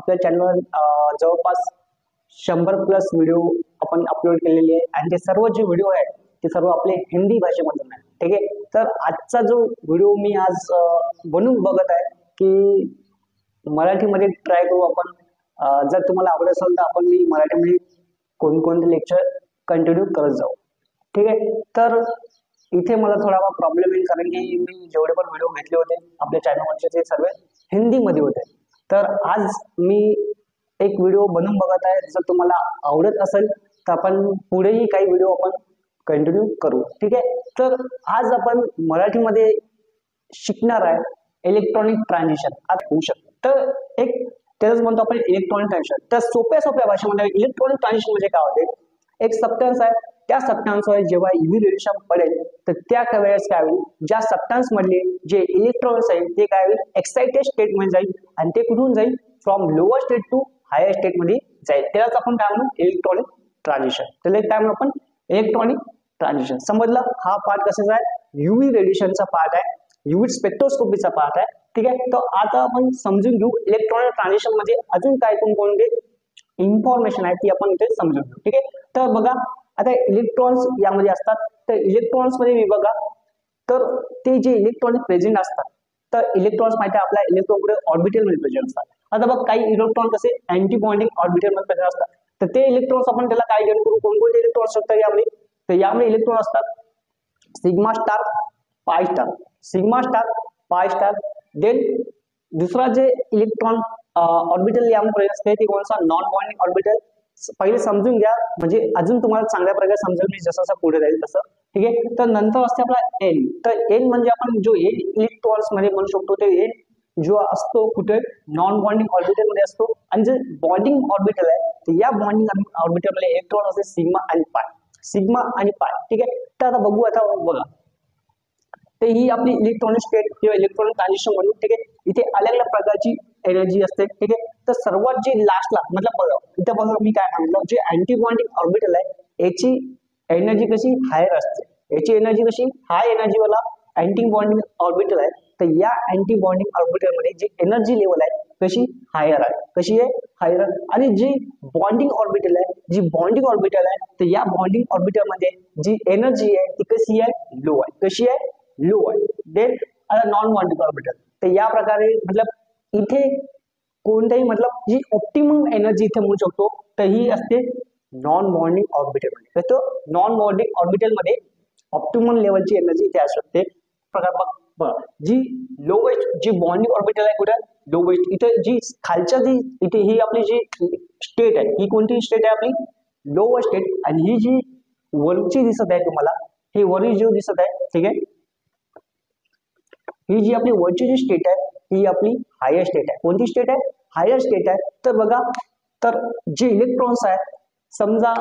आपल्या चॅनलवर जवळपास 100+ व्हिडिओ आपण अपलोड केलेले आहे आणि ते सर्व जे व्हिडिओ आहेत ते सर्व आपले हिंदी भाषेमधून आहे. ठीक आहे, तर आजचा जो व्हिडिओ मी आज बनवून बघत आहे की मराठीमध्ये ट्राय करू आपण. जर तुम्हाला आवडत असेल तर आपण मी मराठीमध्ये कोणकोणते लेक्चर कंटिन्यू करत जाऊ. ठीक आहे, तर इथे मला थोडा प्रॉब्लेम येईल कारण की मी जेवढे पण व्हिडिओ घेतले होते आपल्या चॅनलवरचे ते सर्व हिंदीमध्ये होते. तर आज मी एक व्हिडिओ बनवून बघत आहे. जर तुम्हाला आवडत असेल तर आपण पुढेही काही व्हिडिओ आपण कंटिन्यू करू. ठीक आहे, तर आज आपण मराठीमध्ये शिकणार आहे इलेक्ट्रॉनिक ट्रान्झिशन. आज होऊ शकतं तर एक त्याच म्हणतो आपण इलेक्ट्रॉनिक ट्रान्झिशन. तर सोप्या भाषेमध्ये इलेक्ट्रॉनिक ट्रान्झिशन म्हणजे काय होते, एक सबस्टन्स आहे, त्या सबस्टन्सवर जेव्हा ईव्ही रेडिएशन पडेल तर त्या वेळेस काय होईल, ज्या सबस्टन्स मधले जे इलेक्ट्रॉन्स आहेत ते काय होईल, एक्साइटेड स्टेट मध्ये जाईल आणि ते कुठून जाईल, from lower state to higher state मध्ये जाईल. त्यालाच आपण काय म्हणू, इलेक्ट्रॉनिक ट्रान्झिशन. त्याला काय म्हणू आपण, इलेक्ट्रॉनिक ट्रान्झिशन. समजलं, हा पार्ट कशाचा आहे, यूव्ही रेडिएशनचा पार्ट आहे, यूव्ही स्पेक्ट्रोस्कोपीचा पार्ट आहे. ठीक आहे, तर आता आपण समजून घेऊ इलेक्ट्रॉनिक ट्रान्झिशन मध्ये अजून काय कोणकोणते इन्फॉर्मेशन आहे ती आपण इथे समजून घेऊ. ठीक आहे, तर बघा आता इलेक्ट्रॉन्स यामध्ये असतात. तर इलेक्ट्रॉन्स मध्ये मी बघा तर ते जे इलेक्ट्रॉनिक प्रेझेंट असतात, तर इलेक्ट्रॉन्स माहिती आहे आपल्या इलेक्ट्रॉन कुठे ऑर्बिटल मध्ये प्रेझेंट असतात. आता बघ काही इलेक्ट्रॉन कसे अँटी बॉन्डिंग ऑर्बिटल मध्ये प्रेझेंट असतात. तर ते इलेक्ट्रॉन्स आपण त्याला काय घेऊन करू, कोणकोणते इलेक्ट्रॉन्स असतात यामध्ये, तर यामध्ये इलेक्ट्रॉन असतात सिग्मा स्टार, पाय स्टार, सिग्मा स्टार, पाय स्टार. देन दुसरा जे इलेक्ट्रॉन ऑर्बिटल यामध्ये असते ते कोणता, नॉन बॉन्डिंग ऑर्बिटल. पहिले समजून घ्या म्हणजे अजून तुम्हाला चांगल्या प्रकारे समजेल मी जसं जसं पुढे जाईल तसं. ठीक आहे, तर नंतर असते आपला एन. तर एन म्हणजे आपण जो एन इलेक्ट्रॉन्स मध्ये म्हणू शकतो ते एन जो असतो कुठे, नॉन बॉन्डिंग ऑर्बिटल मध्ये असतो. आणि जे बॉन्डिंग ऑर्बिटल आहे तर या बॉन्डिंग ऑर्बिटल मध्ये इलेक्ट्रॉन असते सिग्मा आणि पाय, सिग्मा आणि पाय. ठीक आहे, तर आता बघू, आता बघा तर ही आपली इलेक्ट्रॉनिक स्टेट किंवा इलेक्ट्रॉनिक ट्रान्झिशन म्हणून. ठीक आहे, इथे अलग अलग प्रकारची एनर्जी असते. ठीक आहे, तर सर्वात जे लास्टला मतलब बघा इथं बघा मी काय म्हटलं, जे अँटी बॉन्डिंग ऑर्बिटल आहे याची एनर्जी कशी हायर असते, याची एनर्जी कशी हाय एनर्जी वाला अँटी बॉन्डिंग ऑर्बिटल आहे. तर या अँटी बॉन्डिंग ऑर्बिटल मध्ये जी एनर्जी लेवल आहे कशी हायर आहे, कशी आहे हायर. आणि जी बॉन्डिंग ऑर्बिटल आहे, जी बॉन्डिंग ऑर्बिटल आहे तर या बॉन्डिंग ऑर्बिटल मध्ये जी एनर्जी आहे ती कशी आहे, लो आहे, कशी आहे, लो आहे. देन आता नॉन बॉन्डिंग ऑर्बिटल, तर या प्रकारे मतलब इथे कोणत्याही मतलब जी ऑप्टिमम एनर्जी इथे म्हणू शकतो तर ही असते नॉन बॉन्डिंग ऑर्बिटल मध्ये. तर नॉन बॉन्डिंग ऑर्बिटल मध्ये ऑप्टिमम लेवलची एनर्जी इथे असू शकते. जी लोवेस्ट जी बॉन्डिंग ऑर्बिटल आहे कुठे, लोवेस्ट इथे जी खालच्या जी इथे ही आपली जी स्टेट आहे ही कोणती स्टेट आहे, आपली लोअर स्टेट. आणि ही जी वरची दिसत आहे तुम्हाला, ही वरील जो दिसत आहे, ठीक आहे, ही जी आपली वरची जी स्टेट आहे ही आपली हायर स्टेट आहे. कोणती स्टेट आहे, हायर स्टेट आहे. तर बघा, तर जे इलेक्ट्रॉन्स आहेत, समजा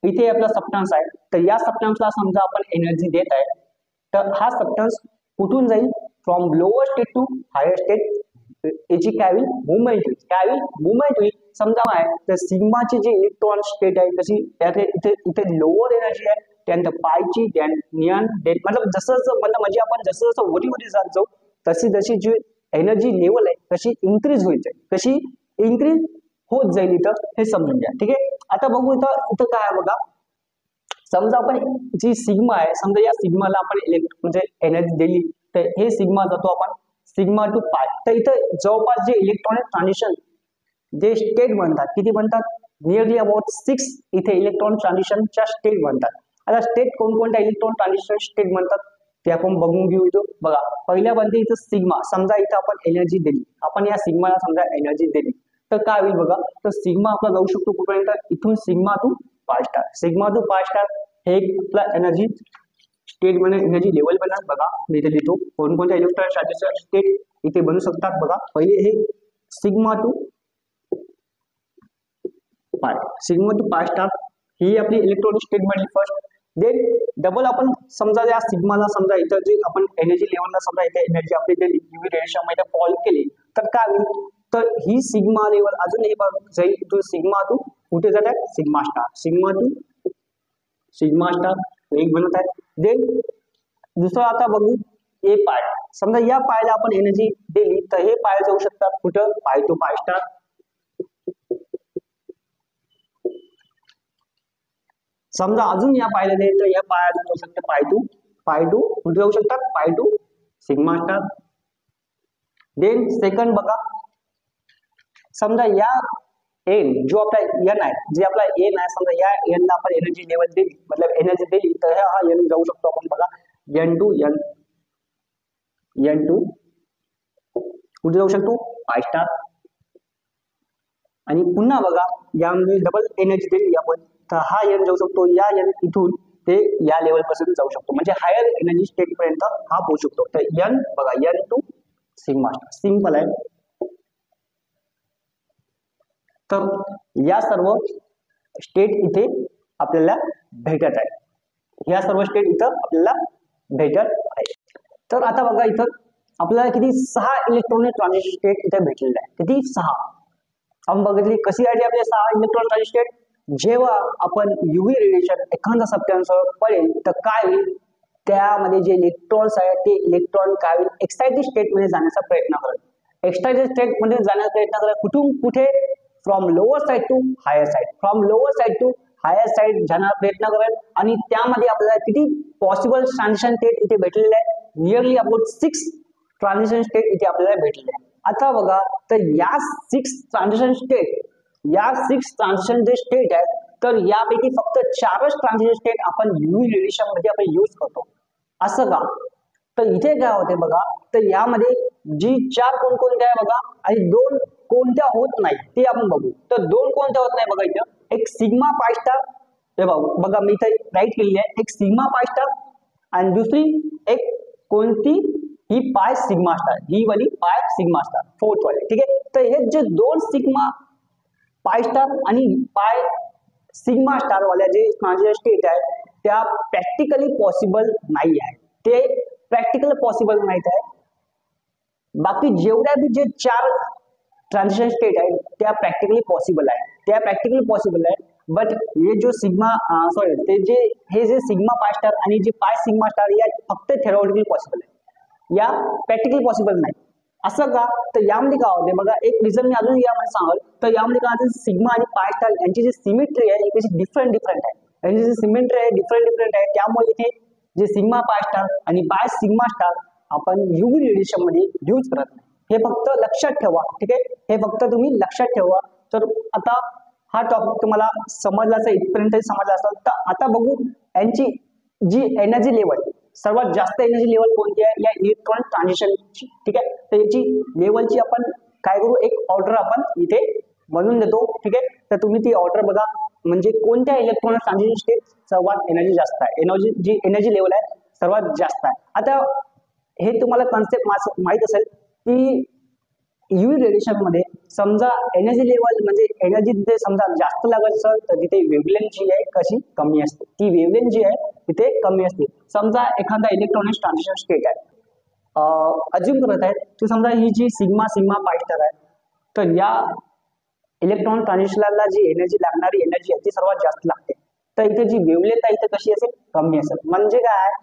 इथे आपला सबस्टन्स आहे तर या सबस्टन्सला समजा आपण एनर्जी देत आहे, तर हा सबस्टन्स कुठून जाईल, from lower state to higher state. याची काय होईल, मुवमेंट होईल. काय होईल, मुवमेंट होईल. समजा काय तर सिग्माची जी इलेक्ट्रॉन स्टेट आहे कशी, इथे इथे लोअर एनर्जी आहे, त्यानंतर पायची, नियन, डेट मतलब जसं जसं म्हणजे आपण जसं जसं वरीमध्ये जात जाऊ तशी जशी जी एनर्जी लेवल आहे कशी इन्क्रीज होईल जाईल, कशी इन्क्रीज होत जाईल इथं, हे समजून घ्या. ठीक आहे, आता बघू इथं इथं काय आहे बघा, समजा आपण जी सिग्मा आहे, समजा या सिग्माला आपण म्हणजे एनर्जी दिली तर हे सिग्मा जातो आपण सिग्मा टू पाय. तर इथं जवळपास जे इलेक्ट्रॉनिक ट्रान्झिशन जे स्टेट बनतात किती बनतात, नियरली अबाउट 6 इथे इलेक्ट्रॉनिक ट्रान्झिशनच्या स्टेट बनतात. आता स्टेट कोणकोणत्या इलेक्ट्रॉन ट्रान्झिशन स्टेट म्हणतात ते आपण बघून घेऊ. इथं बघा पहिल्या बनते इथं सिग्मा. समजा इथं आपण एनर्जी दिली, आपण या सिग्माला समजा एनर्जी दिली तर काय होईल बघा, तर सिग्मा आपला जाऊ शकतो कुठपर्यंत, इथून सिग्मा टू पाय स्टार. सिग्मा टू पाय स्टार हे आपला एनर्जी स्टेट मध्ये एनर्जी लेवल बनतात. बघा मी इथे लिहितो कोणकोणत्या इलेक्ट्रॉनिक ट्रान्झिशन स्टेट इथे बनू शकतात. बघा पहिले हे सिग्मा टू पाय, सिग्मा टू पाय स्टार ही आपली इलेक्ट्रॉनिक स्टेट बनली फर्स्ट. देन डबल आपण समजा या सिग्माला समजा इथं जे आपण एनर्जी लेवलला समजा इथे एनर्जी आपली दिली यूव्ही रेडिएशन मध्ये फॉल केली तर काय होईल, तर ही सिग्मा लेवल अजून हे जाईल टू सिग्मा टू कुठे जात आहे, sigma star, sigma two sigma star एक बनत आहे. देन दुसरं आता बघू ए पाय. समजा या पायला आपण एनर्जी दिली तर हे पाय जाऊ शकतात कुठं, पाय टू पाय स्टार. समजा अजून या पाहिलेले तर या पाय अजून जाऊ शकते पाय टू कुठे जाऊ शकतात pi to sigma star. Then second बघा, समजा या एन जो आपला एन आहे, जे आपला एन आहे, समजा या एन ला आपण एनर्जी लेवल दिली, मतलब एनर्जी दिली, तर हा एन जाऊ शकतो आपण बघा एन टू कुठे जाऊ शकतो पाय स्टार. आणि पुन्हा बघा यामध्ये डबल एनर्जी दिली आपण, तर हा एन जाऊ शकतो या एन इथून ते या लेवल पासून जाऊ शकतो, म्हणजे हायर एनर्जी स्टेट पर्यंत हा पोहोचू शकतो. तर एन बघा n to sigma star simple आहे. तर या सर्व स्टेट इथे आपल्याला भेटत आहे, या सर्व स्टेट इथं आपल्याला भेटत आहे. तर आता बघा इथं आपल्याला किती 6 इलेक्ट्रॉनिक ट्रान्झिशन स्टेट इथे भेटलेले आहे. किती 6. आपण बघितली कशी आहे आपले 6 इलेक्ट्रॉनिक ट्रान्झिशन स्टेट. जेव्हा आपण युव्ही रेडिएशन एखादा सब्स्टन्सवर पडेल तर काय होईल, त्यामध्ये जे इलेक्ट्रॉन्स आहेत ते इलेक्ट्रॉन काय होईल एक्साइटेड स्टेट मध्ये जाण्याचा प्रयत्न करेल. एक्साइटेड स्टेट मध्ये जाण्याचा प्रयत्न करेल कुठून कुठे, from lower side to higher side, from lower side to higher side जाण्याचा प्रयत्न करेल. आणि त्यामध्ये आपल्याला किती पॉसिबल ट्रान्झिशन स्टेट इथे भेटलेले आहे, नियरली अबाउट 6 ट्रान्झिशन स्टेट इथे आपल्याला भेटलेले आहे. आता बघा तर या 6 ट्रान्झिशन स्टेट, या 6 ट्रान्झिशन जे स्टेट आहेत, तर यापैकी फक्त 4च ट्रान्झिशन स्टेट आपण युव्ही रेडिएशन मध्ये आपण यूज करतो. असं का, तर इथे काय होते बघा, तर यामध्ये जी 4 कोणकोणत्या आहे बघा आणि 2 कोणत्या होत नाही ते आपण बघू. तर 2 कोणत्या होत नाही बघा, इथं एक सिग्मा पाय स्टार, हे बघा मी इथे राईट केलेली आहे, एक सिग्मा पाय स्टार आणि दुसरी एक कोणती ही पाय सिग्मा स्टार, ही वाली पाय सिग्मा स्टार फोर्थ वाली. ठीक आहे, तर हे जे 2 सिग्मा पाय स्टार आणि पाय सिग्मा स्टार वाल्या जे ट्रान्झिशन स्टेट आहे त्या प्रॅक्टिकली पॉसिबल नाही आहे, ते प्रॅक्टिकल पॉसिबल नाहीत आहे. बाकी जेवढ्या भी जे 4 ट्रान्झिशन स्टेट आहे त्या प्रॅक्टिकली पॉसिबल आहे, त्या प्रॅक्टिकली पॉसिबल आहे. बट हे जो सिग्मा ते जे हे जे सिग्मा पाय स्टार आणि जे पाय सिग्मा स्टार या फक्त थेरोटिकली पॉसिबल आहे, या प्रॅक्टिकली पॉसिबल नाही. असं का, तर यामध्ये काय होते बघा, एक रिझन मी अजून यामध्ये सांगाल. तर यामध्ये काय होते, सिग्मा आणि पाय स्टार यांची जी सिमेट्री आहे ती डिफरंट आहे, यांची जी सिमेट्री आहे डिफरंट आहे. त्यामुळे इथे जे सिग्मा पाय स्टार आणि पाय सिग्मा स्टार आपण युव्ही रेडिएशन मध्ये यूज करत नाही, हे फक्त लक्षात ठेवा. ठीक आहे, हे फक्त तुम्ही लक्षात ठेवा. तर आता हा टॉपिक तुम्हाला समजला असेल, इथपर्यंत समजला असेल. तर आता बघू यांची जी एनर्जी लेवल, सर्वात जास्त एनर्जी लेवल कोणती आहे या इलेक्ट्रॉनिक ट्रान्झिशनची. ठीक आहे, तर याची लेवलची आपण काय करू, एक ऑर्डर आपण इथे बनवून देतो. ठीक आहे, तर तुम्ही ती ऑर्डर बघा, म्हणजे कोणत्या इलेक्ट्रॉनिक ट्रान्झिशन स्टेट सर्वात एनर्जी जास्त आहे, जी एनर्जी लेवल आहे सर्वात जास्त आहे. आता हे तुम्हाला कन्सेप्ट माहित असेल की युव्ही रेडिएशन मध्ये समजा एनर्जी लेवल म्हणजे एनर्जी तिथे समजा जास्त लागत असेल तर तिथे वेवलेंथ जी आहे कशी कमी असते, ती वेवलेंथ जी आहे तिथे कमी असते. समजा एखादा इलेक्ट्रॉनिक ट्रान्झिशन स्टेट आहे, अज्युम करत आहे की समजा ही जी सिग्मा पाय स्टार आहे, तर या इलेक्ट्रॉनिक ट्रान्झिशनला जी एनर्जी लागणारी एनर्जी आहे ती सर्वात जास्त लागते. तर इथे जी वेवलेंथ आहे इथे कशी असेल, कमी असेल. म्हणजे काय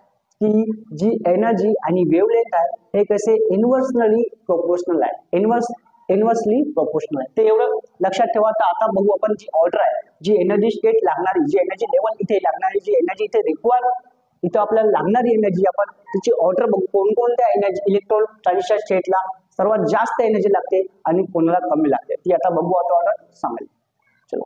की जी एनर्जी आणि वेवलेंथ आहे हे कसे इन्व्हर्सनली प्रोपोर्शनल आहे, इन्व्हर्सली प्रोपोर्शनल आहे, ते एवढं लक्षात ठेवा. तर आता बघू आपण जी ऑर्डर आहे, जी एनर्जी स्टेट लागणारी, जी एनर्जी लेवल इथे लागणारी, जी एनर्जी इथे रिक्वायर इथं आपल्याला लागणारी एनर्जी, आपण तिची ऑर्डर बघू. कोणकोणत्या एनर्जी इलेक्ट्रॉन ट्रान्झिशन स्टेटला सर्वात जास्त एनर्जी लागते आणि कोणाला कमी लागते, ती आता बघू. आता ऑर्डर सांगेल. चलो,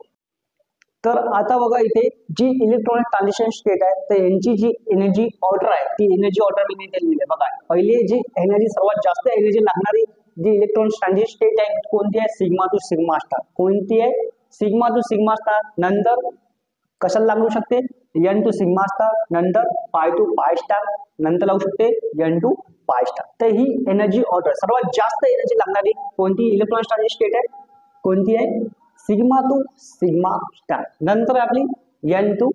तर आता बघा इथे जी इलेक्ट्रॉनिक ट्रान्झिशन स्टेट आहे तर यांची जी एनर्जी ऑर्डर आहे ती एनर्जी ऑर्डर मी दिलेली आहे. बघा पहिले जी एनर्जी सर्वात जास्त एनर्जी लागणारी जी इलेक्ट्रॉनिक ट्रान्झिशन स्टेट आहे कोणती आहे, सिग्मा टू सिग्मा स्टार. कोणती आहे, सिग्मा टू सिग्मा स्टार. नंतर कशाला लागू शकते, एन टू सिग्मा स्टार. नंतर पाय टू पाय स्टार. नंतर लागू शकते एन टू पाय स्टार. तर ही एनर्जी ऑर्डर सर्वात जास्त एनर्जी लागणारी कोणती इलेक्ट्रॉनिक ट्रान्झिशन स्टेट आहे, कोणती आहे, सिग्मा टू सिग्मा स्टार. नंतर आपली एन टू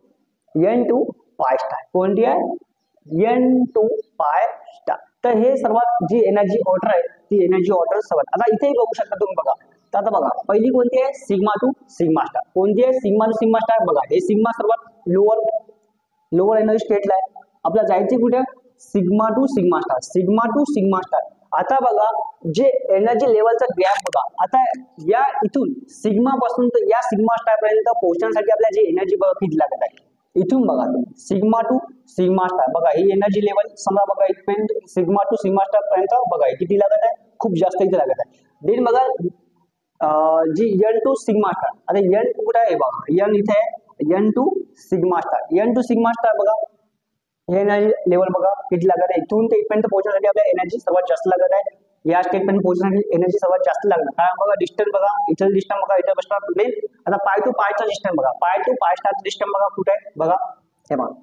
पाय स्टार. कोणती आहे, एन टू पाय स्टार. तर हे सर्वात जी एनर्जी ऑर्डर आहे ती एनर्जी ऑर्डर सर्वात. आता इथेही बघू शकता तुम्ही. बघा तर आता बघा पहिली कोणती आहे, सिग्मा टू सिग्मा स्टार. कोणती आहे, सिग्मा टू सिग्मा स्टार. बघा हे सिग्मा सर्वात लोअर एनर्जी स्टेटला आहे. आपल्याला जायची कुठे, sigma two sigma star. Sigma two sigma star. आता बघा जे एनर्जी लेवलचा गॅप बघा, आता या इथून सिग्मा पासून तर या सिग्मा स्टार पर्यंत पोहोचण्यासाठी आपल्याला जी एनर्जी बघा किती लागत आहे, इथून बघा तुम्ही सिग्मा टू सिग्मा स्टार बघा, ही एनर्जी लेवल समजा बघा इथपर्यंत सिग्मा टू सिग्मा स्टार पर्यंत बघा किती लागत आहे, खूप जास्त इथे लागत आहे. देन बघा जी एन टू सिग्मा स्टार, आता एन कुठे आहे बघा, एन इथे आहे, n to sigma star, n to sigma star बघा हे एनर्जी लेवल बघा किती लागत आहे. इथून ते इथपर्यंत पोहोचण्यासाठी आपल्याला एनर्जी सर्वात जास्त लागत आहे. या स्टेट पर्यंत पोहोचण्यासाठी एनर्जी सर्वात जास्त लागणार, काय बघा डिस्टन्स बघा, इथं डिस्टन्स बघा, इथं बसणार प्लेन. आता पाय टू पायचा डिस्टन्स बघा, पाय टू पाय स्टारचा डिस्टन्स बघा कुठे आहे बघा, हे बघा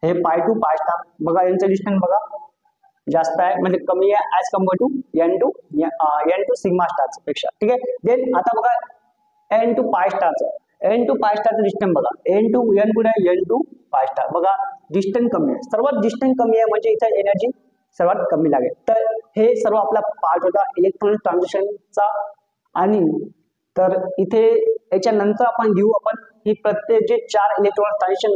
हे पाय टू पाय स्टार बघा, यांचं डिस्टन्स बघा जास्त आहे, म्हणजे कमी आहे as compared to n to sigma star पेक्षा. ठीक आहे. देन आता बघा एन टू पाय स्टारचं, एन टू पाय स्टारचं डिस्टन्स बघा, एन टू एन कुठे आहे, एन टू पाय स्टार बघा डिस्टन्स कमी आहे, सर्वात डिस्टन्स कमी आहे म्हणजे इथं एनर्जी सर्वात कमी लागेल. तर हे सर्व आपला पार्ट होता इलेक्ट्रॉनिक ट्रान्झिशनचा. आणि तर इथे याच्यानंतर आपण घेऊ आपण ही प्रत्येक जे 4 इलेक्ट्रॉनिक ट्रान्झिशन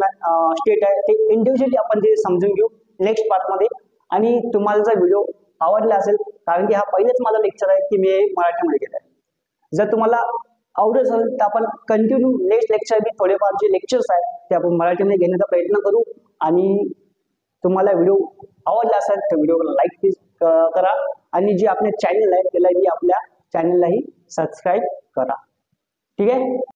स्टेट आहे ते इंडिव्हिज्युअली आपण ते समजून घेऊ नेक्स्ट पार्ट मध्ये. आणि तुम्हाला जर व्हिडिओ आवडला असेल, कारण की हा पहिलेच माझा लेक्चर आहे की मी मराठीमध्ये केला आहे, जर तुम्हाला आवडत असेल तर आपण कंटिन्यू नेक्स्ट लेक्चर बी थोडेफार जे लेक्चर्स आहेत ते आपण मराठीमध्ये घेण्याचा प्रयत्न करू. आणि तुम्हाला व्हिडिओ आवडला असेल तर व्हिडिओला लाईक प्लीज करा, आणि जे आपले चॅनल आहे त्यालाही आपल्या चॅनललाही सबस्क्राईब करा. ठीक आहे.